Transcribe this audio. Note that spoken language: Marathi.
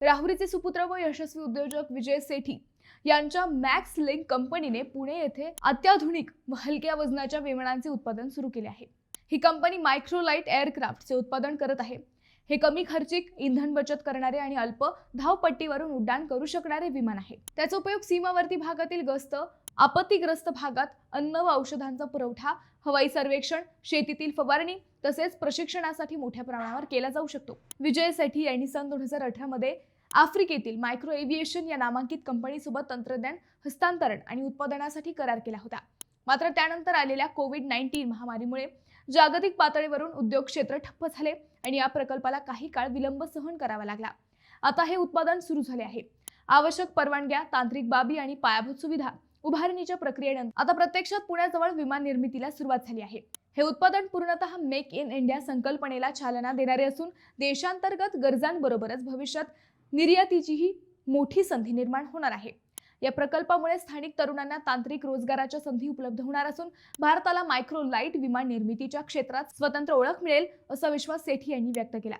राहुरीचे सुपुत्र व यशस्वी उद्योजक विजय सेठी यांच्या मॅक्स लिंक कंपनीने पुणे येथे अत्याधुनिक व हलक्या वजनाच्या विमानांचे उत्पादन सुरू केले आहे। ही कंपनी मायक्रोलाइट एअरक्राफ्टचे उत्पादन करत आहे। हे कमी खर्चिक, इंधन बचत करणारे आणि अल्प धावपट्टीवरून उड्डाण करू शकणारे विमान आहे। त्याचा उपयोग सीमावर्ती भागातील गस्त, आपत्तीग्रस्त भागात अन्न व औषधांचा पुरवठा, हवाई सर्वेक्षण, शेतीतील फवारणी तसेच प्रशिक्षणासाठी मोठ्या प्रमाणावर केला जाऊ शकतो। विजय सेठी यांनी सन 2018 मध्ये आफ्रिकेतील मायक्रो एव्हिएशन या नामांकित कंपनीसोबत तंत्रज्ञान हस्तांतरण आणि उत्पादनासाठी करार केला होता। मात्र त्यानंतर आलेल्या कोविड-19 महामारीमुळे जागतिक पातळीवरून उद्योग क्षेत्र ठप्प झाले आणि या प्रकल्पाला काही काळ विलंब सहन करावा लागला। आता हे उत्पादन सुरू झाले आहे। आवश्यक परवानग्या, तांत्रिक बाबी आणि पायाभूत सुविधा उभारणीच्या प्रक्रियेनंतर आता प्रत्यक्षात पुण्याजवळ विमान निर्मितीला सुरुवात झाली आहे। हे उत्पादन पूर्णतः मेक इन इंडिया संकल्पनेला चालना देणारे असून देशांतर्गत गरजांबरोबरच भविष्यात निर्यातीचीही मोठी संधी निर्माण होणार आहे। या प्रकल्पामुळे स्थानिक तरुणांना तांत्रिक रोजगाराच्या संधी उपलब्ध होणार असून भारताला मायक्रो लाईट विमान निर्मितीच्या क्षेत्रात स्वतंत्र ओळख मिळेल असा विश्वास सेठी यांनी व्यक्त केला।